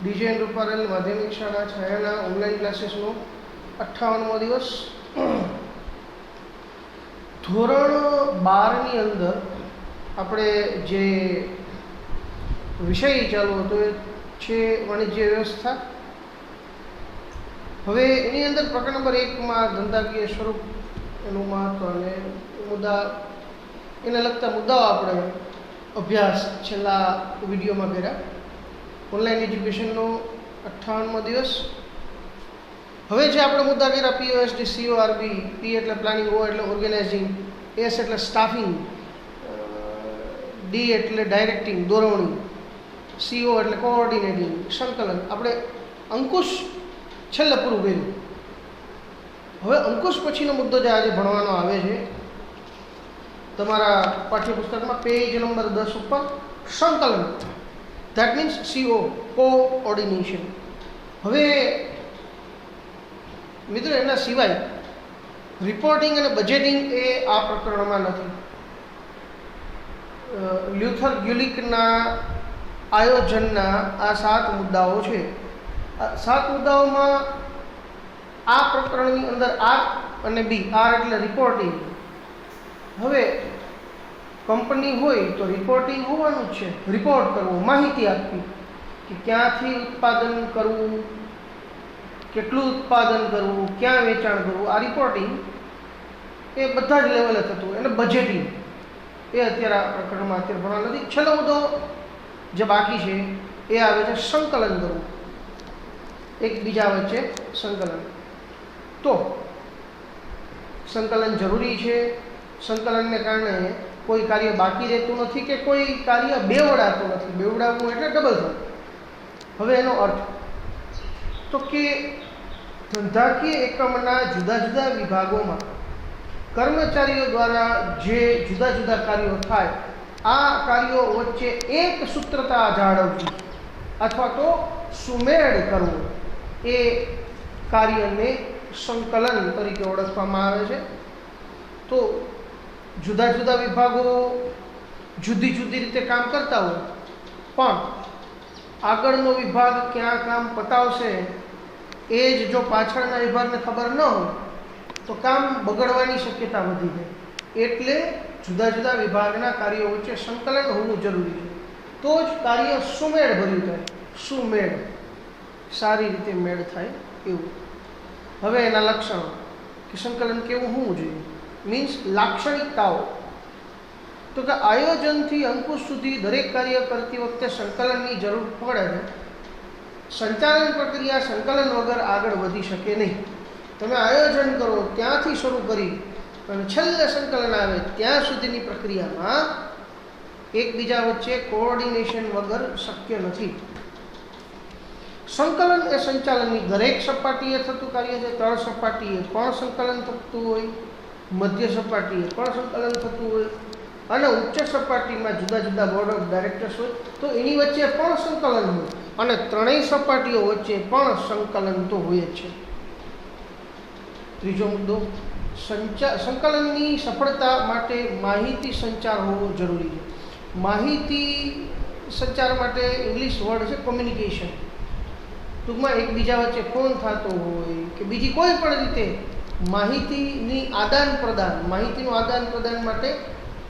DJ Ruparel માધ્યમિક શાળા છાયાના online ક્લાસીસનો 58મો દિવસ. ધોરણ 12ની અંદર આપણે જે વિષય ચાલુ હતો એ છે વાણિજ્ય વ્યવસ્થા. હવે એની અંદર પ્રકરણ નંબર 1માં ધંધાકીય સ્વરૂપ, એનું મહત્વ અને મુદ્દા, એને લગતા મુદ્દાઓ આપણે અભ્યાસ છેલ્લા વિડીયોમાં કર્યા. ઓનલાઈન એજ્યુકેશનનો 58મો દિવસ. હવે જે આપણે મુદ્દા કર્યા POSD, CORB, P એટલે પ્લાનિંગ, O એટલે ઓર્ગેનાઇઝિંગ, S એટલે સ્ટાફિંગ, D એટલે ડાયરેક્ટિંગ દોરવણી, CO એટલે કોઓર્ડિનેટિંગ સંકલન. આપણે અંકુશ છેલ્લે પૂરું કર્યું. હવે અંકુશ પછીનો મુદ્દો જે આજે ભણવાનો આવે છે તમારા પાઠ્યપુસ્તકમાં પેજ નંબર 10 ઉપર સંકલન, ધેટ મીન્સ CO, કોઓર્ડિનેશન. હવે મિત્રો એના સિવાય રિપોર્ટિંગ અને બજેટિંગ એ આ પ્રકરણમાં નથી. લ્યુથર ગ્યુલિકના આયોજનના આ 7 મુદ્દાઓ છે. આ 7 મુદ્દાઓમાં આ પ્રકરણની અંદર R અને B. R એટલે રિપોર્ટિંગ. હવે કંપની હોય તો રિપોર્ટિંગ હોવાનું જ છે. રિપોર્ટ કરવો, માહિતી આપવી કે ક્યાંથી ઉત્પાદન કરવું, કેટલું ઉત્પાદન કરવું, ક્યાં વેચાણ કરવું. આ રિપોર્ટિંગ એ બધા જ લેવલે થતું. એને બજેટિંગ એ અત્યારે આ પ્રકરણમાં અત્યારે ભણવા નથી. છેલ્લો મુદ્દો જે બાકી છે એ આવે છે સંકલન કરવું, એકબીજા વચ્ચે સંકલન. તો સંકલન જરૂરી છે. સંકલનને કારણે કોઈ કાર્ય બાકી રહેતું નથી કે કોઈ કાર્ય બેવડાતું નથી. બેવડાવવું એટલે ડબલ થવું. હવે એનો અર્થ તો કે ધંધાકીય એકમના જુદા જુદા વિભાગોમાં કર્મચારીઓ દ્વારા જે જુદા જુદા કાર્યો થાય, આ કાર્યો વચ્ચે એક સૂત્રતા જાળવવી અથવા તો સુમેળ કરવો, એ કાર્યને સંકલન તરીકે ઓળખવામાં આવે છે. તો જુદા જુદા વિભાગો જુદી જુદી રીતે કામ કરતા હોય, પણ આગળનો વિભાગ ક્યાં કામ પતાવશે એ જ જો પાછળના વિભાગને ખબર ન હોય તો કામ બગડવાની શક્યતા વધી જાય. એટલે જુદા જુદા વિભાગના કાર્યો વચ્ચે સંકલન હોવું જરૂરી છે. તો જ કાર્ય સુમેળ ભર્યું થાય. સુમેળ, સારી રીતે મેળ થાય એવું. હવે એના લક્ષણો કે સંકલન કેવું હોવું જોઈએ, મીન્સ લાક્ષણિકતાઓ. તો કે આયોજનથી અંકુશ સુધી દરેક કાર્ય કરતી વખતે સંકલનની જરૂર પડે છે. સંચાલન પ્રક્રિયા સંકલન વગર આગળ વધી શકે નહીં. તમે આયોજન કરો ત્યાંથી શરૂ કરી અને છેલ્લે સંકલન આવે ત્યાં સુધીની પ્રક્રિયામાં એકબીજા વચ્ચે કોઓર્ડિનેશન વગર શક્ય નથી. સંકલન એ સંચાલનની દરેક સપાટીએ થતું કાર્ય છે. તળ સપાટીએ પણ સંકલન થતું હોય, મધ્ય સપાટીએ પણ સંકલન થતું હોય અને ઉચ્ચ સપાટીમાં જુદા જુદા બોર્ડ ઓફ ડાયરેક્ટર્સ હોય તો એની વચ્ચે પણ સંકલન હોય અને ત્રણેય સપાટીઓ વચ્ચે પણ સંકલન તો હોય જ છે. ત્રીજો મુદ્દો, સંકલનની સફળતા માટે માહિતી સંચાર હોવો જરૂરી છે. માહિતી સંચાર માટે ઇંગ્લિશ વર્ડ છે કોમ્યુનિકેશન. ટૂંકમાં એકબીજા વચ્ચે ફોન થતો હોય કે બીજી કોઈ પણ રીતે માહિતીની આદાન પ્રદાન, માહિતીનું આદાન પ્રદાન માટે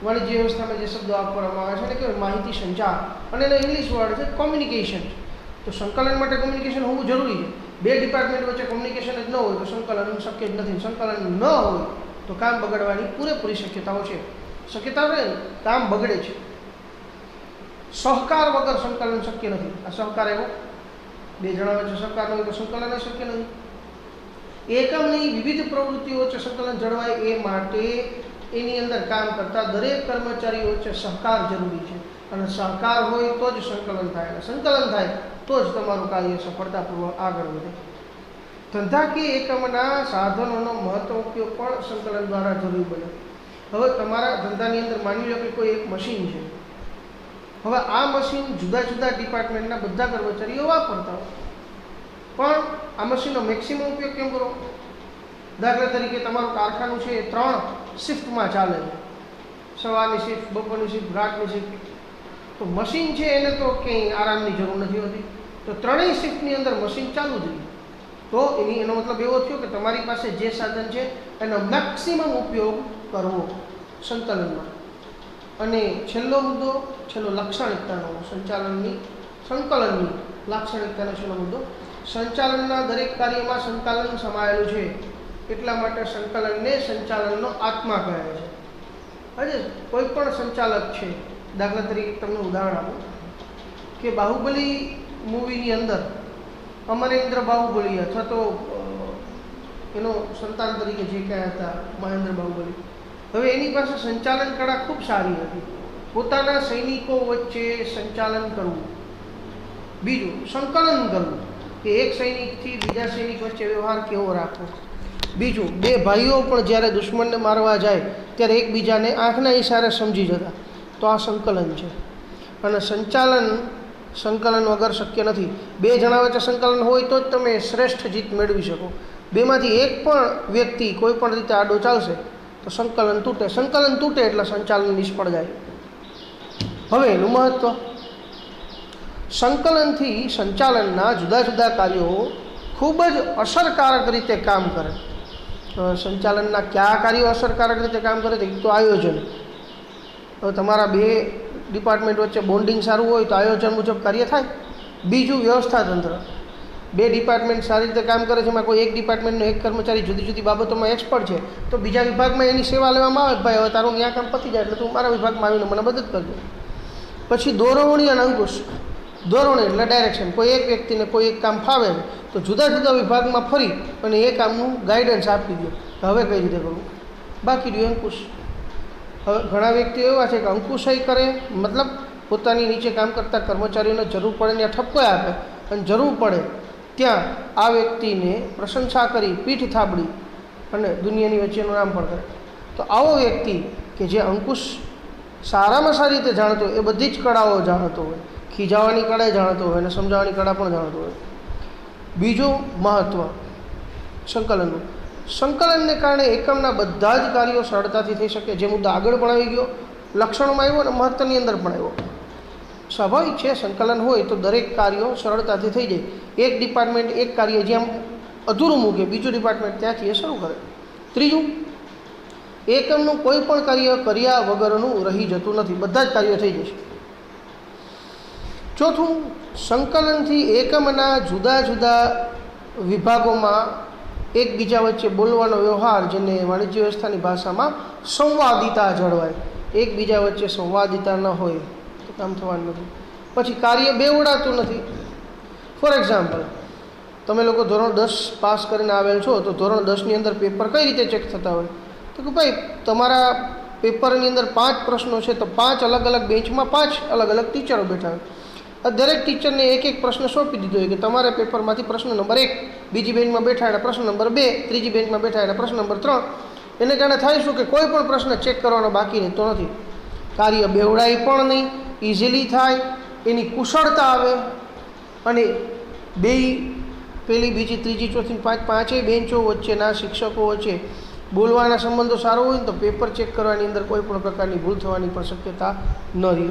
વાણિજ્ય વ્યવસ્થામાં જે શબ્દો આપવામાં આવે છે એને કહેવાય માહિતી સંચાર, અને એનો ઇંગ્લિશ વર્ડ છે કોમ્યુનિકેશન. તો સંકલન માટે કોમ્યુનિકેશન હોવું જરૂરી છે. બે ડિપાર્ટમેન્ટ વચ્ચે કોમ્યુનિકેશન જ ન હોય તો સંકલન શક્ય જ નથી. સંકલન ન હોય તો કામ બગડવાની પૂરેપૂરી શક્યતાઓ છે. શક્યતા રહે કામ બગડે છે. સહકાર વગર સંકલન શક્ય નથી. આ સહકાર એવો બે જણા વચ્ચે સહકાર ન હોય તો સંકલન શક્ય નથી. એકમની વિવિધ પ્રવૃત્તિઓ વચ્ચે સંકલન જળવાય એ માટે એની અંદર કામ કરતા દરેક કર્મચારીઓ વચ્ચે સહકાર જરૂરી છે. અને સહકાર હોય તો જ સંકલન થાય, અને સંકલન થાય તો જ તમારું કાર્ય સફળતાપૂર્વક આગળ વધે. ધંધાકીય એકમના સાધનોનો મહત્વ ઉપયોગ પણ સંકલન દ્વારા જરૂરી બને. હવે તમારા ધંધાની અંદર માની લો કે કોઈ એક મશીન છે. હવે આ મશીન જુદા જુદા ડિપાર્ટમેન્ટના બધા કર્મચારીઓ વાપરતા હોય, પણ આ મશીનનો મેક્સિમમ ઉપયોગ કેમ કરો? દાખલા તરીકે તમારું કારખાનું છે એ 3 શિફ્ટમાં ચાલે છે. સવારની શિફ્ટ, બપોરની શિફ્ટ, રાતની શિફ્ટ. તો મશીન છે એને તો કંઈ આરામની જરૂર નથી હોતી. તો ત્રણેય શિફ્ટની અંદર મશીન ચાલુ જ રહી, તો એનો મતલબ એવો થયો કે તમારી પાસે જે સાધન છે એનો મેક્સિમમ ઉપયોગ કરવો સંકલનમાં. અને છેલ્લો મુદ્દો, છેલ્લો લાક્ષણિકતાનો, સંકલનની લાક્ષણિકતાનો છેલ્લો મુદ્દો, સંચાલનના દરેક કાર્યમાં સંકલન સમાયેલું છે, એટલા માટે સંકલનને સંચાલનનો આત્મા કહે છે. આજે કોઈ પણ સંચાલક છે, દાખલા તરીકે તમને ઉદાહરણ આપું કે બાહુબલી મૂવીની અંદર અમરેન્દ્ર બાહુબલી અથવા તો એનો સંતાન તરીકે જે કયા હતા મહેન્દ્ર બાહુબલી, હવે એની પાસે સંચાલન કળા ખૂબ સારી હતી. પોતાના સૈનિકો વચ્ચે સંચાલન કરવું, બીજું સંકલન કરવું કે એક સૈનિકથી બીજા સૈનિક વચ્ચે વ્યવહાર કેવો રાખવો, બીજું બે ભાઈઓ પણ જ્યારે દુશ્મનને મારવા જાય ત્યારે એકબીજાને આંખના ઈશારે સમજી જતા, તો આ સંકલન છે. અને સંકલન વગર શક્ય નથી. બે જણા વચ્ચે સંકલન હોય તો જ તમે શ્રેષ્ઠ જીત મેળવી શકો. બેમાંથી એક પણ વ્યક્તિ કોઈ પણ રીતે આડો ચાલશે તો સંકલન તૂટે એટલે સંચાલન નિષ્ફળ જાય. હવે એનું મહત્વ, સંકલનથી સંચાલનના જુદા જુદા કાર્યો ખૂબ જ અસરકારક રીતે કામ કરે. સંચાલનના કયા કાર્યો અસરકારક રીતે કામ કરે? એક તો આયોજન. હવે તમારા બે ડિપાર્ટમેન્ટ વચ્ચે બોન્ડિંગ સારું હોય તો આયોજન મુજબ કાર્ય થાય. બીજું વ્યવસ્થા તંત્ર. બે ડિપાર્ટમેન્ટ સારી રીતે કામ કરે છે, એમાં કોઈ એક ડિપાર્ટમેન્ટનો એક કર્મચારી જુદી જુદી બાબતોમાં એક્સપર્ટ છે, તો બીજા વિભાગમાં એની સેવા લેવામાં આવે, ભાઈ હવે તારું ત્યાં કામ પતી જાય એટલે તું મારા વિભાગમાં આવીને મને મદદ કરજો. પછી દોરવણી અને અંકુશ. દોરવણી એટલે ડાયરેક્શન. કોઈ એક વ્યક્તિને કોઈ એક કામ ફાવે તો જુદા જુદા વિભાગમાં ફરી અને એ કામનું ગાઈડન્સ આપી દો, હવે કઈ રીતે કરવું. બાકી રહ્યું અંકુશ. હવે ઘણા વ્યક્તિઓ એવા છે કે અંકુશય કરે, મતલબ પોતાની નીચે કામ કરતા કર્મચારીઓને જરૂર પડે ત્યાં ઠપકો આપે અને જરૂર પડે ત્યાં આ વ્યક્તિને પ્રશંસા કરી, પીઠ થાબડી અને દુનિયાની વચ્ચેનું નામ પણ કરે. તો આવો વ્યક્તિ કે જે અંકુશ સારામાં સારી રીતે જાણતો હોય, એ બધી જ કળાઓ જાણતો હોય, ખીજાવાની કળા જાણતો હોય અને સમજાવવાની કળા પણ જાણતો હોય. બીજું મહત્ત્વ સંકલનનું. સંકલનને કારણે એકમના બધા જ કાર્યો સરળતાથી થઈ શકે. જે મુદ્દો આગળ પણ આવી ગયો, લક્ષણોમાં આવ્યો અને મહત્ત્વની અંદર પણ આવ્યો. સ્વાભાવિક છે, સંકલન હોય તો દરેક કાર્યો સરળતાથી થઈ જાય. એક ડિપાર્ટમેન્ટ એક કાર્ય જેમ અધૂરું મૂકે, બીજું ડિપાર્ટમેન્ટ ત્યાંથી એ શરૂ કરે. ત્રીજું, એકમનું કોઈ પણ કાર્ય કર્યા વગરનું રહી જતું નથી, બધા જ કાર્યો થઈ જશે. ચોથું, સંકલનથી એકમના જુદા જુદા વિભાગોમાં એકબીજા વચ્ચે બોલવાનો વ્યવહાર, જેને વાણિજ્ય વ્યવસ્થાની ભાષામાં સંવાદિતા જળવાય. એકબીજા વચ્ચે સંવાદિતા ન હોય તો કામ થવાનું નથી. પછી કાર્ય બેવડાતું નથી. ફોર એક્ઝામ્પલ, તમે લોકો ધોરણ 10 પાસ કરીને આવેલ છો, તો ધોરણ 10ની અંદર પેપર કઈ રીતે ચેક થતા હોય? તો કે ભાઈ તમારા પેપરની અંદર 5 પ્રશ્નો છે, તો 5 અલગ અલગ બેન્ચમાં 5 અલગ અલગ ટીચરો બેઠા હોય. દરેક ટીચરને એક એક પ્રશ્ન સોંપી દીધો હોય કે તમારે પેપરમાંથી પ્રશ્ન નંબર 1 બીજી બેન્ચમાં બેઠા એને પ્રશ્ન નંબર 2, ત્રીજી બેન્ચમાં બેઠા એને પ્રશ્ન નંબર 3. એને કારણે થાય શું કે કોઈ પણ પ્રશ્ન ચેક કરવાનો બાકી રહેતો નથી. કાર્ય બેવડાય પણ નહીં, ઇઝીલી થાય, એની કુશળતા આવે અને પહેલી, બીજી, ત્રીજી, ચોથી, પાંચેય બેન્ચો વચ્ચેના શિક્ષકો વચ્ચે બોલવાના સંબંધો સારો હોય ને તો પેપર ચેક કરવાની અંદર કોઈ પણ પ્રકારની ભૂલ થવાની પણ શક્યતા ન રહે.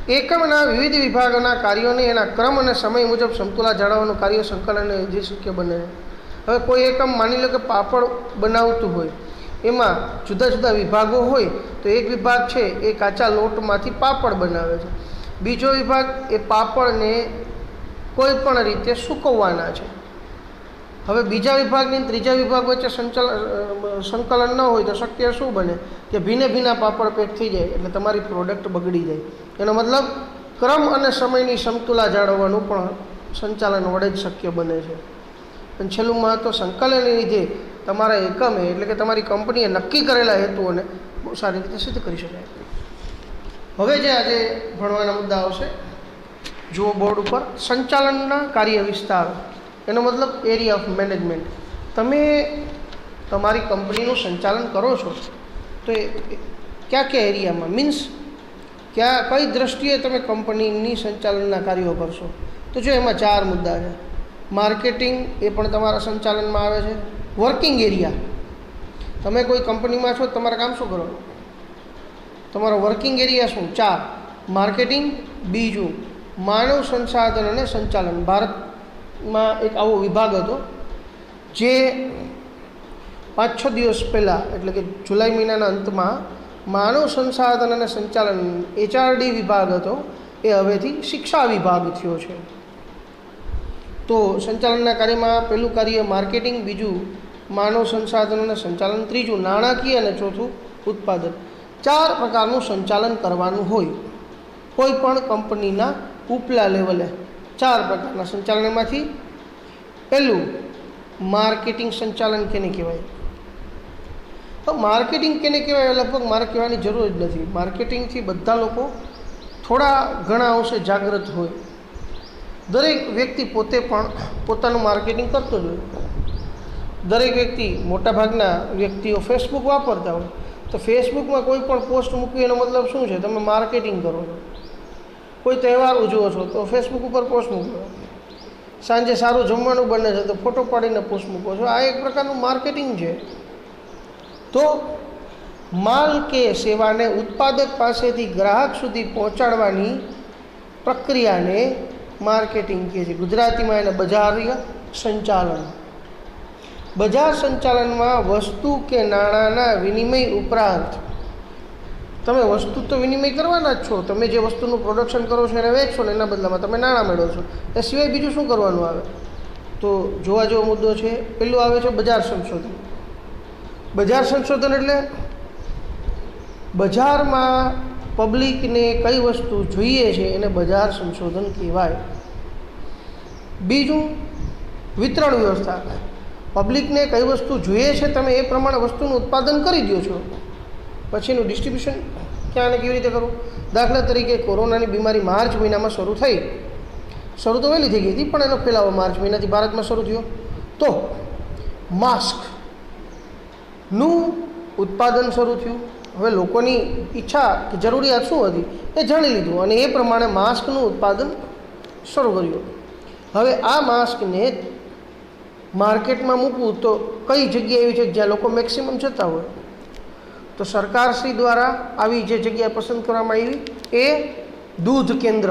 એકમના વિવિધ વિભાગોના કાર્યોને એના ક્રમ અને સમય મુજબ સમતુલા જાળવવાનું કાર્ય સંકલનને જે શક્ય બને. હવે કોઈ એકમ માની લો કે પાપડ બનાવતું હોય, એમાં જુદા જુદા વિભાગો હોય, તો એક વિભાગ છે એ કાચા લોટમાંથી પાપડ બનાવે છે, બીજો વિભાગ એ પાપડને કોઈ પણ રીતે સૂકવવાના છે. હવે બીજા વિભાગની ત્રીજા વિભાગ વચ્ચે સંકલન ન હોય તો શક્ય શું બને કે ભીના પાપડ પેક થઈ જાય એટલે તમારી પ્રોડક્ટ બગડી જાય. એનો મતલબ ક્રમ અને સમયની સમતુલા જાળવવાનું પણ સંચાલન વડે જ શક્ય બને છે. અને છેલ્લું મહત્ત્વ, સંકલનને લીધે તમારા એકમે એટલે કે તમારી કંપનીએ નક્કી કરેલા હેતુઓને બહુ સારી રીતે સિદ્ધ કરી શકાય. હવે જે આજે ભણવાના મુદ્દા આવશે, જુઓ બોર્ડ ઉપર, સંચાલનના કાર્ય વિસ્તાર, એનો મતલબ એરિયા ઓફ મેનેજમેન્ટ. તમે તમારી કંપનીનું સંચાલન કરો છો તો એ કયા એરિયામાં, મીન્સ કઈ દ્રષ્ટિએ તમે કંપનીની સંચાલનના કાર્યો કરશો? તો જો એમાં 4 મુદ્દા છે. માર્કેટિંગ એ પણ તમારા સંચાલનમાં આવે છે. વર્કિંગ એરિયા, તમે કોઈ કંપનીમાં છો, તમારે કામ શું કરવાનું, તમારો વર્કિંગ એરિયા શું? 4, માર્કેટિંગ, બીજું માનવ સંસાધન અને સંચાલન. ભારતમાં એક આવો વિભાગ હતો જે 5-6 દિવસ પહેલાં, એટલે કે જુલાઈ મહિનાના અંતમાં માનવ સંસાધન અને સંચાલન HRD વિભાગ હતો, એ હવેથી શિક્ષા વિભાગ થયો છે. તો સંચાલનના કાર્યમાં પહેલું કાર્ય માર્કેટિંગ, બીજું માનવ સંસાધન અને સંચાલન, ત્રીજું નાણાકીય અને ચોથું ઉત્પાદન. 4 પ્રકારનું સંચાલન કરવાનું હોય કોઈ પણ કંપનીના ઉપલા લેવલે. 4 પ્રકારના સંચાલન. એમાંથી પહેલું માર્કેટિંગ સંચાલન કેને કહેવાય? તો માર્કેટિંગ કેને કહેવાય લગભગ મારે કહેવાની જરૂર જ નથી. માર્કેટિંગથી બધા લોકો થોડા ઘણા અંશે જાગૃત હોય. દરેક વ્યક્તિ પોતે પણ પોતાનું માર્કેટિંગ કરતો જ હોય. દરેક વ્યક્તિ, મોટાભાગના વ્યક્તિઓ ફેસબુક વાપરતા હોય, તો ફેસબુકમાં કોઈ પણ પોસ્ટ મૂકવી એનો મતલબ શું છે? તમે માર્કેટિંગ કરો છો. કોઈ તહેવાર ઉજવો છો તો ફેસબુક ઉપર પોસ્ટ મૂકો. સાંજે સારું જમવાનું બને છે તો ફોટો પાડીને પોસ્ટ મૂકો છો. આ એક પ્રકારનું માર્કેટિંગ છે. તો માલ કે સેવાને ઉત્પાદક પાસેથી ગ્રાહક સુધી પહોંચાડવાની પ્રક્રિયાને માર્કેટિંગ કહે છે. ગુજરાતીમાં એને બજારીય સંચાલન. બજાર સંચાલનમાં વસ્તુ કે નાણાંના વિનિમય ઉપરાંત, તમે વસ્તુ તો વિનિમય કરવાના જ છો, તમે જે વસ્તુનું પ્રોડક્શન કરો છો એને વેચશો ને એના બદલામાં તમે નાણાં મેળવો છો. એ સિવાય બીજું શું કરવાનું આવે? તો જોવા જેવો મુદ્દો છે. પહેલું આવે છે બજાર સંશોધન. બજાર સંશોધન એટલે બજારમાં પબ્લિકને કઈ વસ્તુ જોઈએ છે એને બજાર સંશોધન કહેવાય. બીજું વિતરણ વ્યવસ્થા. પબ્લિકને કઈ વસ્તુ જોઈએ છે તમે એ પ્રમાણે વસ્તુનું ઉત્પાદન કરી દો છો, પછી એનું ડિસ્ટ્રીબ્યુશન ક્યાં અને કેવી રીતે કરવું. દાખલા તરીકે કોરોનાની બીમારી માર્ચ મહિનામાં શરૂ થઈ. શરૂ તો વહેલી થઈ ગઈ હતી, પણ એનો ફેલાવો માર્ચ મહિનાથી ભારતમાં શરૂ થયો. તો માસ્કનું ઉત્પાદન શરૂ થયું. હવે લોકોની ઈચ્છા કે જરૂરિયાત શું હતી એ જાણી લીધું અને એ પ્રમાણે માસ્કનું ઉત્પાદન શરૂ કર્યું. હવે આ માસ્કને માર્કેટમાં મૂકવું તો કઈ જગ્યા એવી છે જ્યાં લોકો મેક્સિમમ જતા હોય? તો સરકારશ્રી દ્વારા આવી જે જગ્યા પસંદ કરવામાં આવી એ દૂધ કેન્દ્ર,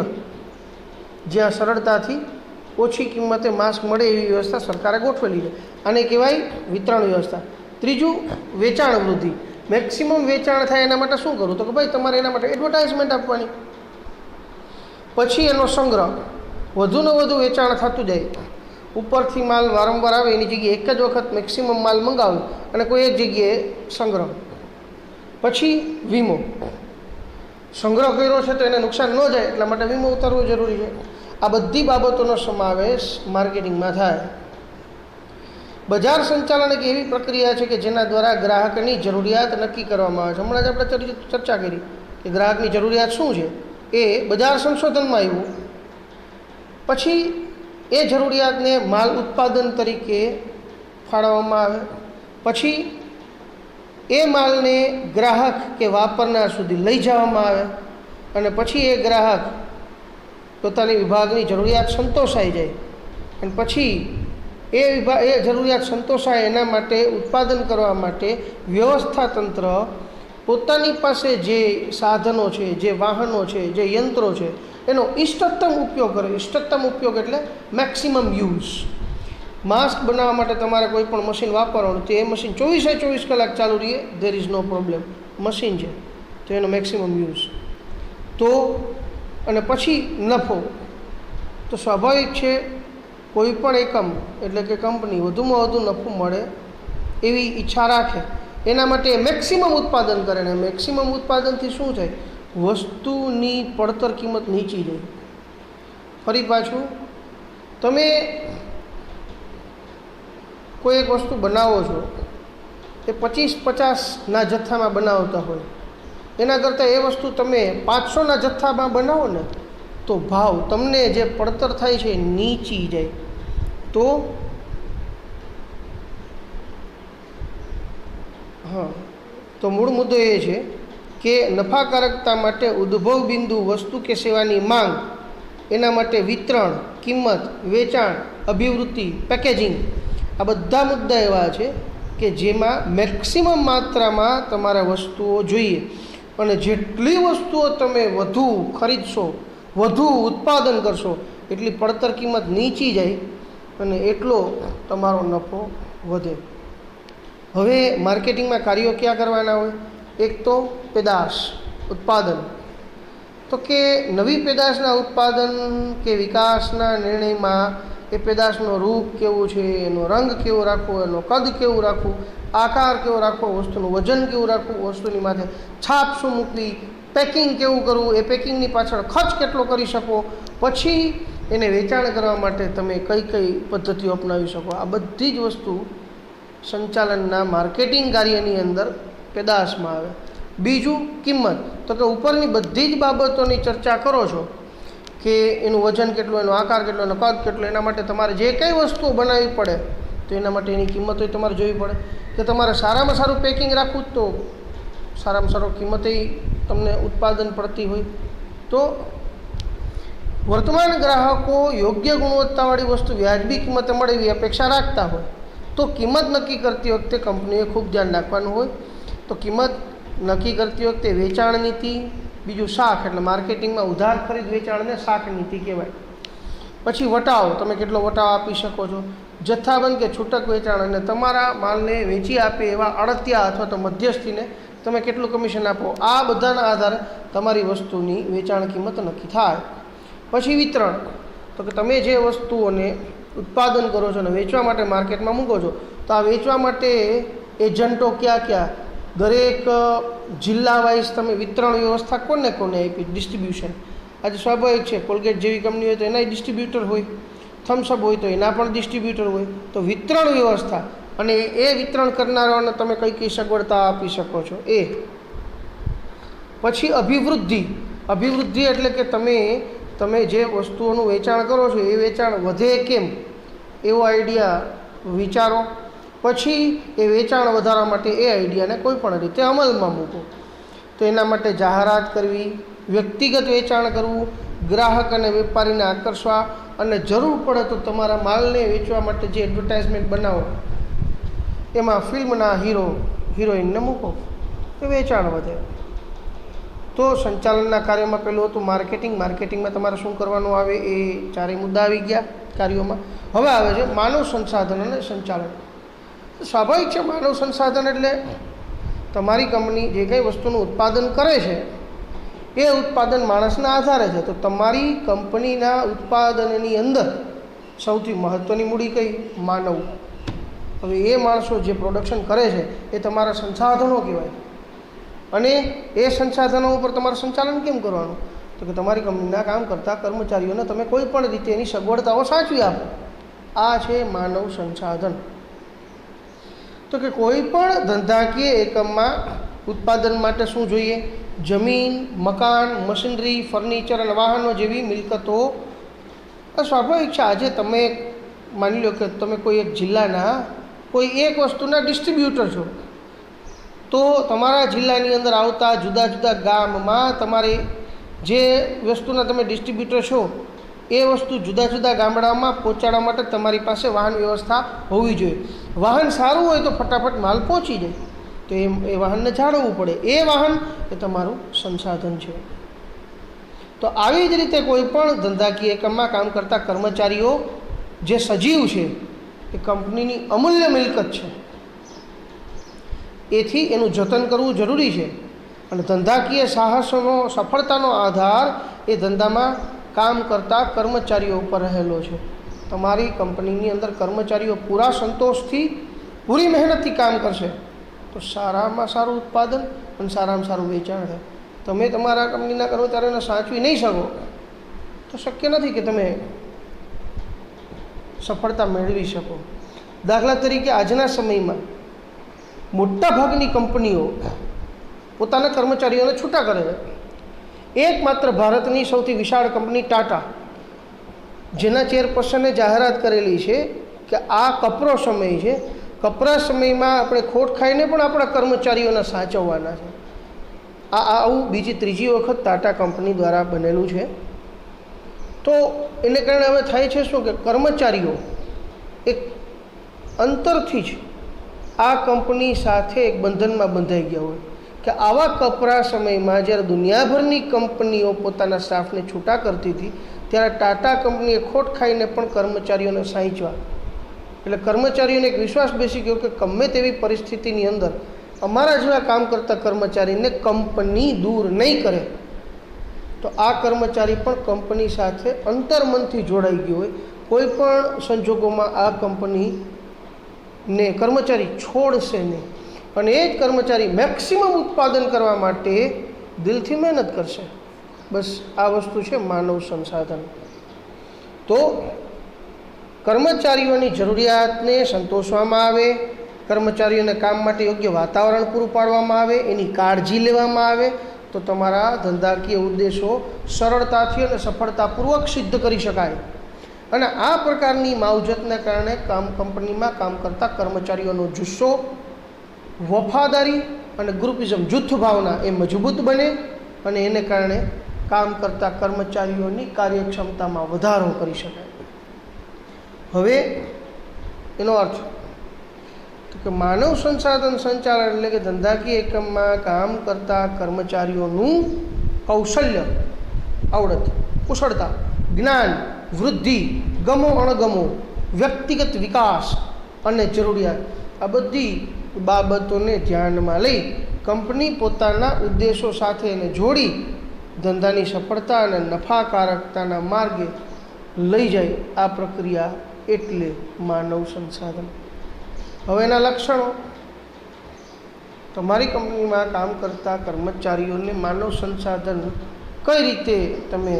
જ્યાં સરળતાથી ઓછી કિંમતે માસ્ક મળે એવી વ્યવસ્થા સરકારે ગોઠવેલી છે. આને કહેવાય વિતરણ વ્યવસ્થા. ત્રીજું વેચાણ વૃદ્ધિ. મેક્સિમમ વેચાણ થાય એના માટે શું કરવું? તો કે ભાઈ તમારે એના માટે એડવર્ટાઇઝમેન્ટ આપવાની. પછી એનો સંગ્રહ. વધુને વધુ વેચાણ થતું જાય. ઉપરથી માલ વારંવાર આવે એની જગ્યાએ એક જ વખત મેક્સિમમ માલ મંગાવે અને કોઈ એક જગ્યાએ સંગ્રહ. પછી વીમો. સંગ્રહ કર્યો છે તો એને નુકસાન ન જાય એટલા માટે વીમો ઉતારવો જરૂરી છે. આ બધી બાબતોનો સમાવેશ માર્કેટિંગમાં થાય. બજાર સંચાલન એક એવી પ્રક્રિયા છે કે જેના દ્વારા ગ્રાહકની જરૂરિયાત નક્કી કરવામાં આવે છે. હમણાં જ આપણે ચર્ચા કરી કે ગ્રાહકની જરૂરિયાત શું છે, એ બજાર સંશોધનમાં આવ્યું. પછી એ જરૂરિયાતને માલ ઉત્પાદન તરીકે ફાળવવામાં આવે. પછી એ માલને ગ્રાહક કે વાપરનાર સુધી લઈ જવામાં આવે અને પછી એ ગ્રાહક પોતાની વિભાગની જરૂરિયાત સંતોષાઈ જાય અને પછી એ જરૂરિયાત સંતોષાય એના માટે ઉત્પાદન કરવા માટે વ્યવસ્થા તંત્ર પોતાની પાસે જે સાધનો છે, જે વાહનો છે, જે યંત્રો છે એનો ઇષ્ટતમ ઉપયોગ કરે. ઇષ્ટતમ ઉપયોગ એટલે મેક્સિમમ યુઝ. માસ્ક બનાવવા માટે તમારે કોઈ પણ મશીન વાપરવાનું તો એ મશીન 24/24 કલાક ચાલુ રહીએ, there is no problem. Machine છે તો એનો મેક્સિમમ યુઝ. તો અને પછી નફો. તો સ્વાભાવિક છે કોઈ પણ એકમ એટલે કે કંપની વધુમાં વધુ નફો મળે એવી ઈચ્છા રાખે, એના માટે મેક્સિમમ ઉત્પાદન કરે. ને મેક્સિમમ ઉત્પાદનથી શું થાય? વસ્તુની પડતર કિંમત નીચી જાય. ફરી પાછું તમે કોઈ એક વસ્તુ બનાવો છો એ 50-50ના જથ્થામાં બનાવતા હોય, એના કરતાં એ વસ્તુ તમે 500ના જથ્થામાં બનાવો ને તો ભાવ તમને જે પડતર થાય છે નીચી જાય. તો મૂળ મુદ્દો એ છે કે નફાકારકતા માટે ઉદ્ભવ બિંદુ વસ્તુ કે સેવાની માંગ, એના માટે વિતરણ, કિંમત, વેચાણ, અભિવૃદ્ધિ, પેકેજિંગ, આ બધા મુદ્દા એવા છે કે જેમાં મેક્સિમમ માત્રામાં તમારે વસ્તુઓ જોઈએ અને જેટલી વસ્તુઓ તમે વધુ ખરીદશો વધુ ઉત્પાદન કરશો એટલી પડતર કિંમત નીચી જાય અને એટલો તમારો નફો વધે. હવે માર્કેટિંગમાં કાર્યો ક્યાં કરવાના હોય? એક તો પેદાશ ઉત્પાદન, તો કે નવી પેદાશના ઉત્પાદન કે વિકાસના નિર્ણયમાં એ પેદાશનો રૂપ કેવું છે, એનો રંગ કેવો રાખવો, એનો કદ કેવું રાખવું, આકાર કેવો રાખવો, વસ્તુનું વજન કેવું રાખવું, વસ્તુની માથે છાપ શું મૂકવી, પેકિંગ કેવું કરવું, એ પેકિંગની પાછળ ખર્ચ કેટલો કરી શકો, પછી એને વેચાણ કરવા માટે તમે કઈ કઈ પદ્ધતિઓ અપનાવી શકો. આ બધી જ વસ્તુ સંચાલનના માર્કેટિંગ કાર્યની અંદર પેદાશમાં આવે. બીજું કિંમત, તો કે ઉપરની બધી જ બાબતોની ચર્ચા કરો છો કે એનું વજન કેટલું, એનો આકાર કેટલો, એનો કદ કેટલો, એના માટે તમારે જે કંઈ વસ્તુઓ બનાવવી પડે તો એના માટે એની કિંમતો તમારે જોવી પડે. કે તમારે સારામાં સારું પેકિંગ રાખવું તો સારામાં સારું કિંમતે તમને ઉત્પાદન પડતી હોય. તો વર્તમાન ગ્રાહકો યોગ્ય ગુણવત્તાવાળી વસ્તુ વ્યાજબી કિંમતે મળે એવી અપેક્ષા રાખતા હોય તો કિંમત નક્કી કરતી વખતે કંપનીએ ખૂબ ધ્યાન રાખવાનું હોય. તો કિંમત નક્કી કરતી વખતે વેચાણ નીતિ, બીજું શાખ એટલે માર્કેટિંગમાં ઉધાર ખરીદ વેચાણને શાખ નીતિ કહેવાય. પછી વટાવ, તમે કેટલો વટાવ આપી શકો છો, જથ્થાબંધ કે છૂટક વેચાણ અને તમારા માલને વેચી આપે એવા અડતિયા અથવા તો મધ્યસ્થીને તમે કેટલું કમિશન આપો, આ બધાના આધારે તમારી વસ્તુની વેચાણ કિંમત નક્કી થાય. પછી વિતરણ, તો કે તમે જે વસ્તુઓને ઉત્પાદન કરો છો અને વેચવા માટે માર્કેટમાં મૂકો છો તો આ વેચવા માટે એજન્ટો ક્યાં ક્યાં, દરેક જિલ્લા વાઇઝ તમે વિતરણ વ્યવસ્થા કોને કોને આપી, ડિસ્ટ્રીબ્યુશન. આજે સ્વાભાવિક છે કોલગેટ જેવી કંપની હોય તો એનાય ડિસ્ટ્રીબ્યુટર હોય, થમ્સઅપ હોય તો એના પણ ડિસ્ટ્રીબ્યુટર હોય. તો વિતરણ વ્યવસ્થા અને એ વિતરણ કરનારાઓને તમે કઈ કઈ સગવડતા આપી શકો છો એ. પછી અભિવૃદ્ધિ એટલે કે તમે જે વસ્તુઓનું વેચાણ કરો છો એ વેચાણ વધે કેમ એવો આઈડિયા વિચારો. પછી એ વેચાણ વધારવા માટે એ આઈડિયાને કોઈ પણ રીતે અમલમાં મૂકો. તો એના માટે જાહેરાત કરવી, વ્યક્તિગત વેચાણ કરવું, ગ્રાહક અને વેપારીને આકર્ષવા, અને જરૂર પડે તો તમારા માલને વેચવા માટે જે એડવર્ટાઇઝમેન્ટ બનાવો એમાં ફિલ્મના હીરો હિરોઈનને મૂકો, એ વેચાણ વધે. તો સંચાલનના કાર્યોમાં પહેલું હતું માર્કેટિંગમાં તમારે શું કરવાનું આવે એ ચારેય મુદ્દા આવી ગયા કાર્યોમાં. હવે આવે છે માનવ સંસાધન અને સંચાલન. સ્વાભાવિક છે, માનવ સંસાધન એટલે તમારી કંપની જે કંઈ વસ્તુનું ઉત્પાદન કરે છે એ ઉત્પાદન માણસના આધારે છે. તો તમારી કંપનીના ઉત્પાદનની અંદર સૌથી મહત્ત્વની મૂડી કઈ? માનવ. હવે એ માણસો જે પ્રોડક્શન કરે છે એ તમારા સંસાધનો કહેવાય. અને એ સંસાધનો ઉપર તમારે સંચાલન કેમ કરવાનું? તો કે તમારી કંપનીના કામ કરતા કર્મચારીઓને તમે કોઈ પણ રીતે એની સગવડતાઓ સાચવી આપો. આ છે માનવ સંસાધન. તો કે કોઈ પણ ધંધાકીય એકમમાં ઉત્પાદન માટે શું જોઈએ? જમીન, મકાન, મશીનરી, ફર્નિચર અને વાહનો જેવી મિલકતો. સ્વાભાવિક છે, આજે તમે માની લો કે તમે કોઈ એક જિલ્લાના કોઈ એક વસ્તુના ડિસ્ટ્રીબ્યુટર છો તો તમારા જિલ્લાની અંદર આવતા જુદા જુદા ગામમાં તમારે જે વસ્તુના તમે ડિસ્ટ્રીબ્યુટર છો એ વસ્તુ જુદા જુદા ગામડામાં પહોંચાડવા માટે તમારી પાસે વાહન વ્યવસ્થા હોવી જોઈએ. વાહન સારું હોય તો ફટાફટ માલ પહોંચી જાય, તો એ વાહનને જાળવવું પડે. એ વાહન એ તમારું સંસાધન છે. તો આવી જ રીતે કોઈ પણ ધંધાકીય એકમમાં કામ કરતા કર્મચારીઓ જે સજીવ છે એ કંપનીની અમૂલ્ય મિલકત છે, એથી એનું જતન કરવું જરૂરી છે. અને ધંધાકીય સાહસોનો સફળતાનો આધાર એ ધંધામાં કામ કરતા કર્મચારીઓ ઉપર રહેલો છે. તમારી કંપનીની અંદર કર્મચારીઓ પૂરા સંતોષથી પૂરી મહેનતથી કામ કરશે તો સારામાં સારું ઉત્પાદન અને સારામાં સારું વેચાણ થાય. તમે તમારા કંપનીના કર્મચારીઓને સાચવી નહીં શકો તો શક્ય નથી કે તમે સફળતા મેળવી શકો. દાખલા તરીકે આજના સમયમાં મોટાભાગની કંપનીઓ પોતાના કર્મચારીઓને છૂટા કરે છે. એકમાત્ર ભારતની સૌથી વિશાળ કંપની ટાટા, જેના ચેરપર્સને જાહેરાત કરેલી છે કે આ કપરો સમય છે, કપરા સમયમાં આપણે ખોટ ખાઈને પણ આપણા કર્મચારીઓને સાચવવાના છે. આવું ત્રીજી વખત ટાટા કંપની દ્વારા બનેલું છે. તો એને કારણે હવે થાય છે શું કે કર્મચારીઓ એક અંતરથી જ આ કંપની સાથે એક બંધનમાં બંધાઈ ગયા હોય કે આવા કપરા સમયમાં જ્યારે દુનિયાભરની કંપનીઓ પોતાના સ્ટાફને છૂટા કરતી હતી ત્યારે ટાટા કંપનીએ ખોટ ખાઈને પણ કર્મચારીઓને સાંઈચવા. એટલે કર્મચારીઓને એક વિશ્વાસ બેસી ગયો કે ગમે તેવી પરિસ્થિતિની અંદર અમારા જેવા કામ કરતા કર્મચારીને કંપની દૂર નહીં કરે. તો આ કર્મચારી પણ કંપની સાથે અંતર્મનથી જોડાઈ ગયો હોય, કોઈ પણ સંજોગોમાં આ કંપનીને કર્મચારી છોડશે નહીં અને એ જ કર્મચારી મેક્સિમમ ઉત્પાદન કરવા માટે દિલથી મહેનત કરશે. બસ આ વસ્તુ છે માનવ સંસાધન. તો કર્મચારીઓની જરૂરિયાતને સંતોષવામાં આવે, કર્મચારીઓને કામ માટે યોગ્ય વાતાવરણ પૂરું પાડવામાં આવે, એની કાળજી લેવામાં આવે તો તમારા ધંધાકીય ઉદ્દેશો સરળતાથી અને સફળતાપૂર્વક સિદ્ધ કરી શકાય. અને આ પ્રકારની માવજતને કારણે કંપનીમાં કામ કરતા કર્મચારીઓનો જુસ્સો, વફાદારી અને ગ્રુપિઝમ જૂથ ભાવના એ મજબૂત બને અને એને કારણે કામ કરતા કર્મચારીઓની કાર્યક્ષમતામાં વધારો કરી શકાય. હવે એનો અર્થ તો કે માનવ સંસાધન સંચાલન એટલે કે ધંધાકીય એકમમાં કામ કરતા કર્મચારીઓનું કૌશલ્ય, આવડત, કુશળતા, જ્ઞાન, વૃદ્ધિ, ગમો અણગમો, વ્યક્તિગત વિકાસ અને જરૂરિયાત આ બધી બાબતોને ધ્યાનમાં લઈ કંપની પોતાના ઉદ્દેશો સાથે એને જોડી ધંધાની સફળતા અને નફાકારકતાના માર્ગે લઈ જાય. આ પ્રક્રિયા એટલે માનવ સંસાધન. હવે એના લક્ષણો. તમારી કંપનીમાં કામ કરતા કર્મચારીઓને માનવ સંસાધન કઈ રીતે તમે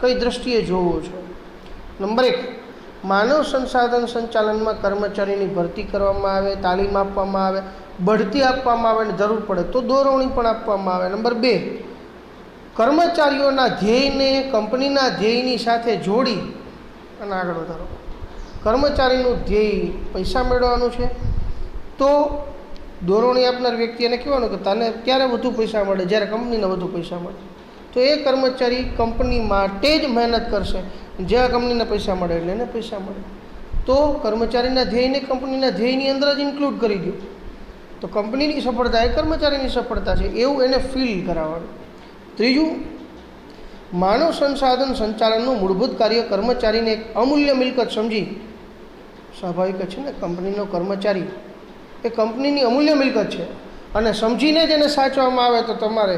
કઈ દ્રષ્ટિએ જોવો છો? નંબર 1, માનવ સંસાધન સંચાલનમાં કર્મચારીની ભરતી કરવામાં આવે, તાલીમ આપવામાં આવે, બઢતી આપવામાં આવે અને જરૂર પડે તો દોરવણી પણ આપવામાં આવે. નંબર 2, કર્મચારીઓના ધ્યેયને કંપનીના ધ્યેયની સાથે જોડી અને આગળ વધારો. કર્મચારીનું ધ્યેય પૈસા મેળવવાનું છે તો દોરવણી આપનાર વ્યક્તિ એને કહેવાનું કે તને ક્યારે વધુ પૈસા મળે, જ્યારે કંપનીને વધુ પૈસા મળે. તો એ કર્મચારી કંપની માટે જ મહેનત કરશે. જ્યાં કંપનીને પૈસા મળે એટલે એને પૈસા મળે. તો કર્મચારીના ધ્યેયને કંપનીના ધ્યેયની અંદર જ ઇન્ક્લુડ કરી દો તો કંપનીની સફળતા એ કર્મચારીની સફળતા છે એવું એને ફીલ કરાવવાનું. ત્રીજું, માનવ સંસાધન સંચાલનનું મૂળભૂત કાર્ય કર્મચારીને એક અમૂલ્ય મિલકત સમજી, સ્વાભાવિક છે ને, કંપનીનો કર્મચારી એ કંપનીની અમૂલ્ય મિલકત છે અને સમજીને જ એને સાચવવામાં આવે તો તમારે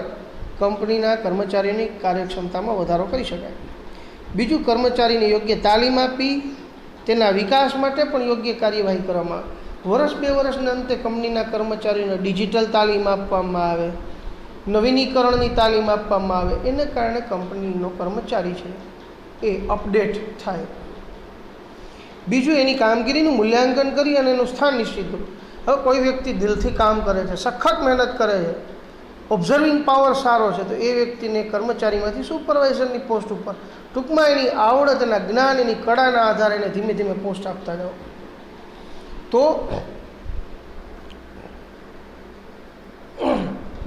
કંપનીના કર્મચારીની કાર્યક્ષમતામાં વધારો કરી શકાય. બીજું, કર્મચારીને યોગ્ય તાલીમ આપી તેના વિકાસ માટે પણ યોગ્ય કાર્યવાહી કરવામાં આવે. વર્ષ 2 વર્ષના અંતે કંપનીના કર્મચારીઓને ડિજિટલ તાલીમ આપવામાં આવે, નવીનીકરણની તાલીમ આપવામાં આવે. એને કારણે કંપનીનો કર્મચારી છે એ અપડેટ થાય. બીજું, એની કામગીરીનું મૂલ્યાંકન કરી અને એનું સ્થાન નિશ્ચિત કરવું. હવે કોઈ વ્યક્તિ દિલથી કામ કરે છે, સખત મહેનત કરે છે, ઓબ્ઝર્વિંગ પાવર સારો છે તો એ વ્યક્તિને કર્મચારીમાંથી સુપરવાઇઝરની પોસ્ટ ઉપર, ટૂંકમાં એની આવડતના જ્ઞાન, એની કળાના આધારે એને ધીમે ધીમે પોસ્ટ આપતા જાઓ. તો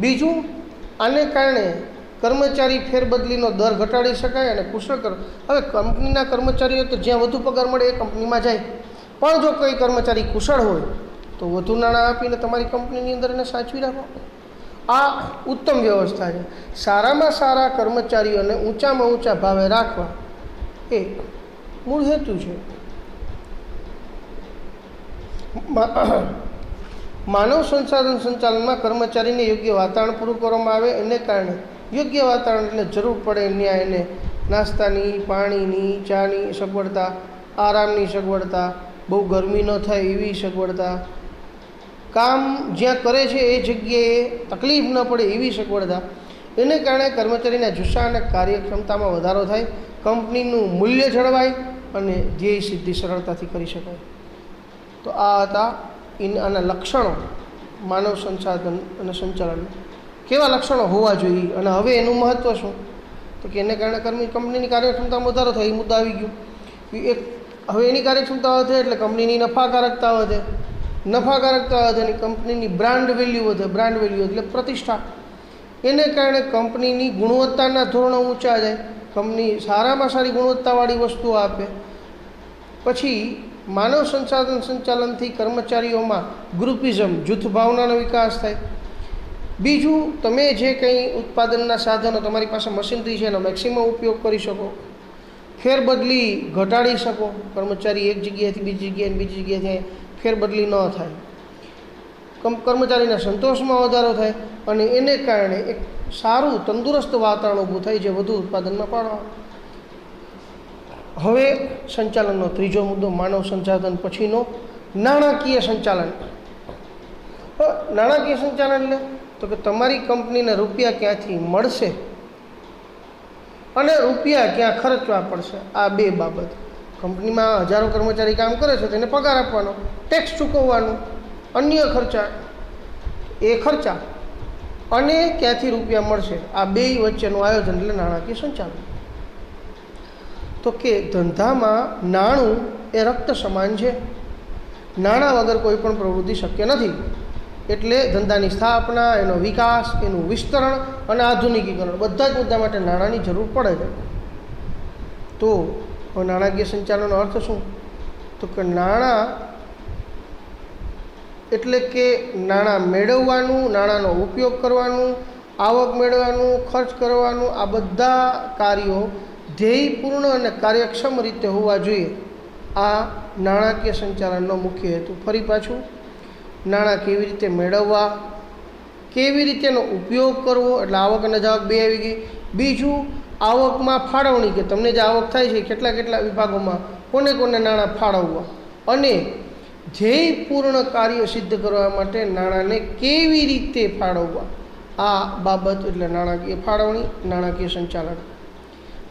બીજું, આને કારણે કર્મચારી ફેરબદલીનો દર ઘટાડી શકાય અને કુશળ કર. હવે કંપનીના કર્મચારીઓ તો જ્યાં વધુ પગાર મળે એ કંપનીમાં જાય, પણ જો કોઈ કર્મચારી કુશળ હોય તો વધુ નાણાં આપીને તમારી કંપનીની અંદર એને સાચવી રાખો. આ ઉત્તમ વ્યવસ્થા છે. સારામાં સારા કર્મચારીઓને ઊંચામાં ઊંચા ભાવે રાખવા એ મૂળ હેતુ છે. માનવ સંસાધન સંચાલનમાં કર્મચારીને યોગ્ય વાતાવરણ પૂરું કરવામાં આવે. એને કારણે યોગ્ય વાતાવરણ એટલે જરૂર પડે ત્યાં એને નાસ્તાની, પાણીની, ચાની સગવડતા, આરામની સગવડતા, બહુ ગરમી ન થાય એવી સગવડતા, કામ જ્યાં કરે છે એ જગ્યાએ તકલીફ ન પડે એવી સગવડતા. એને કારણે કર્મચારીના જુસ્સા અને કાર્યક્ષમતામાં વધારો થાય, કંપનીનું મૂલ્ય જળવાય અને ધ્યેય સિદ્ધિ સરળતાથી કરી શકાય. તો આ હતા આના લક્ષણો માનવ સંસાધન અને સંચાલન. કેવા લક્ષણો હોવા જોઈએ અને હવે એનું મહત્ત્વ શું? તો કે એને કારણે કંપનીની કાર્યક્ષમતામાં વધારો થાય એ મુદ્દો આવી ગયો. એક, હવે એની કાર્યક્ષમતા વધે એટલે કંપનીની નફાકારકતા વધે, નફાકારકતા વધે એની કંપનીની બ્રાન્ડ વેલ્યુ વધે, બ્રાન્ડ વેલ્યુ એટલે પ્રતિષ્ઠા. એને કારણે કંપનીની ગુણવત્તાના ધોરણો ઊંચા જાય, કંપની સારામાં સારી ગુણવત્તાવાળી વસ્તુઓ આપે. પછી માનવ સંસાધન સંચાલનથી કર્મચારીઓમાં ગ્રુપિઝમ, જૂથ ભાવનાનો વિકાસ થાય. બીજું, તમે જે કંઈ ઉત્પાદનના સાધનો તમારી પાસે મશીનરી છે એનો મેક્સિમમ ઉપયોગ કરી શકો, ફેરબદલી ઘટાડી શકો, કર્મચારી એક જગ્યાએથી બીજી જગ્યાએ ફેરબદલી ન થાય, કર્મચારીના સંતોષમાં વધારો થાય અને એને કારણે એક સારું તંદુરસ્ત વાતાવરણ ઊભું થાય જે વધુ ઉત્પાદનમાં પાડવા. હવે સંચાલનનો ત્રીજો મુદ્દો, માનવ સંસાધન પછીનો નાણાકીય સંચાલન. નાણાકીય સંચાલન એટલે તો કે તમારી કંપનીને રૂપિયા ક્યાંથી મળશે અને રૂપિયા ક્યાં ખર્ચવા પડશે. આ બે બાબત. કંપનીમાં હજારો કર્મચારી કામ કરે છે, તેને પગાર આપવાનો, ટેક્સ ચૂકવવાનું, અન્ય ખર્ચા, એ ખર્ચા અને ક્યાંથી રૂપિયા મળશે, આ બે વચ્ચેનું આયોજન એટલે નાણાકીય સંચાલન. તો કે ધંધામાં નાણું એ રક્ત સમાન છે. નાણાં વગર કોઈ પણ પ્રવૃત્તિ શક્ય નથી. એટલે ધંધાની સ્થાપના, એનો વિકાસ, એનું વિસ્તરણ અને આધુનિકીકરણ બધા જ મુદ્દા માટે નાણાંની જરૂર પડે છે. તો નાણાકીય સંચાલનનો અર્થ શું? તો કે નાણાં એટલે કે નાણાં મેળવવાનું, નાણાંનો ઉપયોગ કરવાનું, આવક મેળવવાનું, ખર્ચ કરવાનું, આ બધા કાર્યો ધ્યેયપૂર્ણ અને કાર્યક્ષમ રીતે હોવા જોઈએ. આ નાણાકીય સંચાલનનો મુખ્ય હેતુ. ફરી પાછું, નાણાં કેવી રીતે મેળવવા, કેવી રીતે એનો ઉપયોગ કરવો, એટલે આવક અને જાવક બે આવી ગઈ. બીજું, આવકમાં ફાળવણી, કે તમને જે આવક થાય છે કેટલા કેટલા વિભાગોમાં કોને કોને નાણાં ફાળવવા, અને ધ્યેયપૂર્ણ કાર્ય સિદ્ધ કરવા માટે નાણાંને કેવી રીતે ફાળવવા, આ બાબત એટલે નાણાકીય ફાળવણી, નાણાકીય સંચાલન.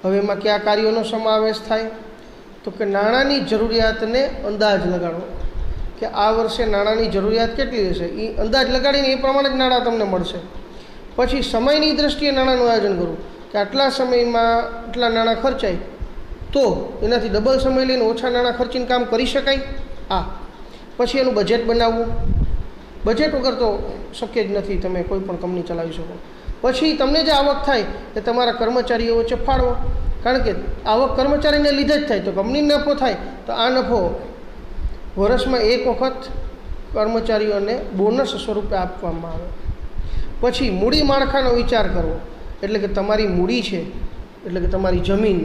હવે એમાં કયા કાર્યોનો સમાવેશ થાય? તો કે નાણાંની જરૂરિયાતને અંદાજ લગાડવો, કે આ વર્ષે નાણાંની જરૂરિયાત કેટલી હશે, એ અંદાજ લગાડીને એ પ્રમાણે જ નાણાં તમને મળશે. પછી સમયની દૃષ્ટિએ નાણાંનું આયોજન કરવું, કે આટલા સમયમાં આટલા નાણાં ખર્ચાય તો એનાથી ડબલ સમય લઈને ઓછા નાણાં ખર્ચીને કામ કરી શકાય. પછી એનું બજેટ બનાવવું. બજેટ વગર તો શક્ય જ નથી તમે કોઈ પણ કંપની ચલાવી શકો. પછી તમને જે આવક થાય એ તમારા કર્મચારીઓ વચ્ચે ફાળવો, કારણ કે આવક કર્મચારીને લીધે જ થાય. તો કંપનીને નફો થાય તો આ નફો વર્ષમાં એક વખત કર્મચારીઓને બોનસ સ્વરૂપે આપવામાં આવે. પછી મૂડી માળખાનો વિચાર કરવો, એટલે કે તમારી મૂડી છે, એટલે કે તમારી જમીન,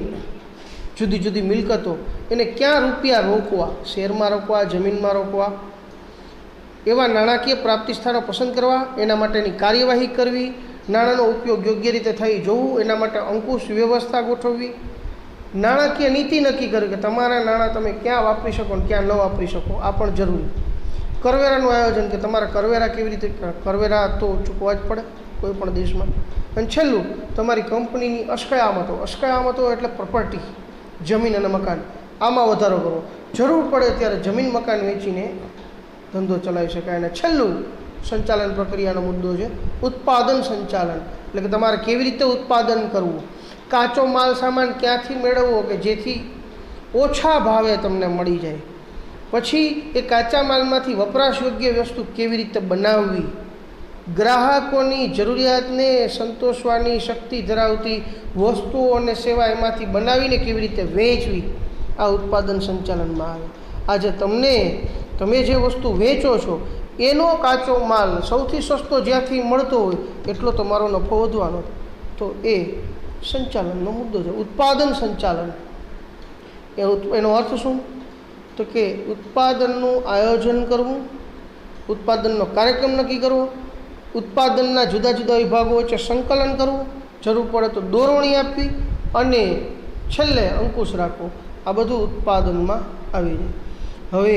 જુદી જુદી મિલકતો, એને ક્યાં રૂપિયા રોકવા, શેરમાં રોકવા, જમીનમાં રોકવા, એવા નાણાકીય પ્રાપ્તિ સ્થાનો પસંદ કરવા, એના માટેની કાર્યવાહી કરવી, નાણાંનો ઉપયોગ યોગ્ય રીતે થઈ જોવું, એના માટે અંકુશ વ્યવસ્થા ગોઠવવી, નાણાકીય નીતિ નક્કી કરવી કે તમારા નાણાં તમે ક્યાં વાપરી શકો અને ક્યાં ન વાપરી શકો, આ પણ જરૂરી. કરવેરાનું આયોજન, કે તમારા કરવેરા કેવી રીતે, કરવેરા તો ચૂકવવા જ પડે કોઈ પણ દેશમાં. અને છેલ્લું, તમારી કંપનીની અસ્કયામતો. અસ્કયામતો એટલે પ્રોપર્ટી, જમીન અને મકાન, આમાં વધારો કરવો. જરૂર પડે ત્યારે જમીન મકાન વેચીને ધંધો ચલાવી શકાય. અને છેલ્લું સંચાલન પ્રક્રિયાનો મુદ્દો છે ઉત્પાદન સંચાલન, એટલે કે તમારે કેવી રીતે ઉત્પાદન કરવું, કાચો માલ સામાન ક્યાંથી મેળવવો કે જેથી ઓછા ભાવે તમને મળી જાય. પછી એ કાચા માલમાંથી વપરાશ યોગ્ય વસ્તુ કેવી રીતે બનાવવી, ગ્રાહકોની જરૂરિયાતને સંતોષવાની શક્તિ ધરાવતી વસ્તુઓ અને સેવા એમાંથી બનાવીને કેવી રીતે વેચવી, આ ઉત્પાદન સંચાલનમાં આવે. આજે તમે જે વસ્તુ વેચો છો એનો કાચો માલ સૌથી સસ્તો જ્યાંથી મળતો હોય એટલો તમારો નફો વધવાનો, તો એ સંચાલનનો મુદ્દો છે. ઉત્પાદન સંચાલન એનો અર્થ શું? તો કે ઉત્પાદનનું આયોજન કરવું, ઉત્પાદનનો કાર્યક્રમ નક્કી કરવો, ઉત્પાદનના જુદા જુદા વિભાગો વચ્ચે સંકલન કરવું, જરૂર પડે તો દોરવણી આપવી અને છેલ્લે અંકુશ રાખવો. આ બધું ઉત્પાદનમાં આવી જાય. હવે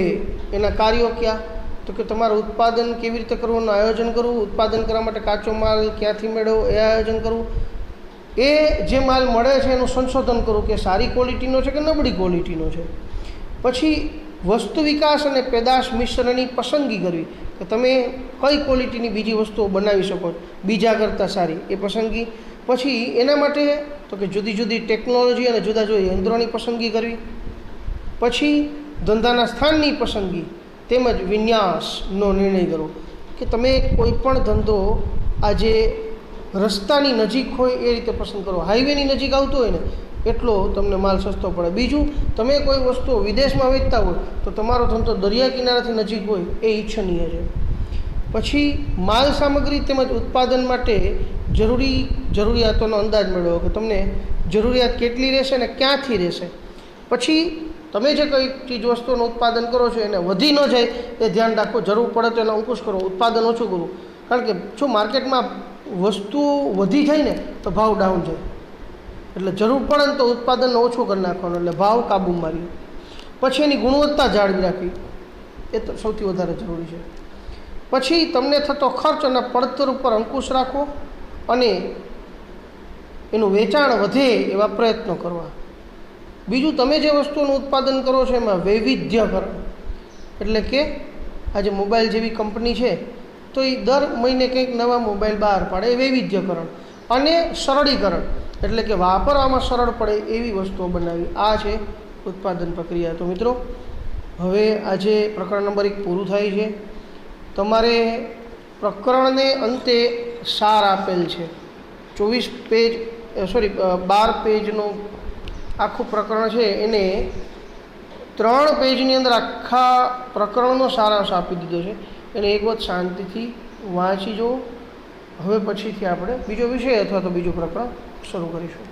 એના કાર્યો ક્યાં? તો કે તમારું ઉત્પાદન કેવી રીતે કરવાનું આયોજન કરવું, ઉત્પાદન કરવા માટે કાચો માલ ક્યાંથી મેળવવો એ આયોજન કરવું, એ જે માલ મળે છે એનું સંશોધન કરવું કે સારી ક્વોલિટીનો છે કે નબળી ક્વોલિટીનો છે. પછી વસ્તુ વિકાસ અને પેદાશ મિશ્રણની પસંદગી કરવી, કે તમે કઈ ક્વોલિટીની બીજી વસ્તુઓ બનાવી શકો બીજા કરતાં સારી, એ પસંદગી. પછી એના માટે તો કે જુદી જુદી ટેકનોલોજી અને જુદા જુદા યંત્રોની પસંદગી કરવી. પછી ધંધાના સ્થાનની પસંદગી તેમજ વિન્યાસનો નિર્ણય કરવો, કે તમે કોઈ પણ ધંધો આજે રસ્તાની નજીક હોય એ રીતે પસંદ કરો. હાઈવેની નજીક આવતો હોય ને એટલો તમને માલ સસ્તો પડે. બીજું, તમે કોઈ વસ્તુ વિદેશમાં વેચતા હોય તો તમારો ધંધો દરિયા કિનારાથી નજીક હોય એ ઈચ્છનીય છે. પછી માલ સામગ્રી તેમજ ઉત્પાદન માટે જરૂરિયાતોનો અંદાજ મેળવો કે તમને જરૂરિયાત કેટલી રહેશે ને ક્યાંથી રહેશે. પછી તમે જે કંઈ ચીજ વસ્તુનું ઉત્પાદન કરો છો એને વધી ન જાય એ ધ્યાન રાખો. જરૂર પડે તો એનો અંકુશ કરો, ઉત્પાદન ઓછું કરવું. કારણ કે જો માર્કેટમાં વસ્તુ વધી જાય ને તો ભાવ ડાઉન જાય, એટલે જરૂર પડે ને તો ઉત્પાદન ઓછું કરી નાખવાનું, એટલે ભાવ કાબૂમાં રહે. પછી એની ગુણવત્તા જાળવી રાખવી, એ તો સૌથી વધારે જરૂરી છે. પછી તમને થતો ખર્ચ અને પડતર ઉપર અંકુશ રાખવો અને એનું વેચાણ વધે એવા પ્રયત્નો કરવા. બીજું, તમે જે વસ્તુનું ઉત્પાદન કરો છો એમાં વૈવિધ્યકરણ, એટલે કે આજે મોબાઈલ જેવી કંપની છે તો એ દર મહિને કંઈક નવા મોબાઈલ બહાર પાડે, એ વૈવિધ્યકરણ. અને સરળીકરણ, એટલે કે વાપરવામાં સરળ પડે એવી વસ્તુઓ બનાવી. આ છે ઉત્પાદન પ્રક્રિયા. તો મિત્રો, હવે આજે પ્રકરણ નંબર 1 પૂરું થાય છે. તમારે પ્રકરણને અંતે સાર આપેલ છે. 12 પેજનું આખું પ્રકરણ છે, એને 3 પેજની અંદર આખા પ્રકરણનો સારાંશ આપી દીધો છે. એને એક વખત શાંતિથી વાંચી જુઓ. હવે પછીથી આપણે બીજો વિષય અથવા તો બીજું પ્રકરણ શરૂ કરીશું.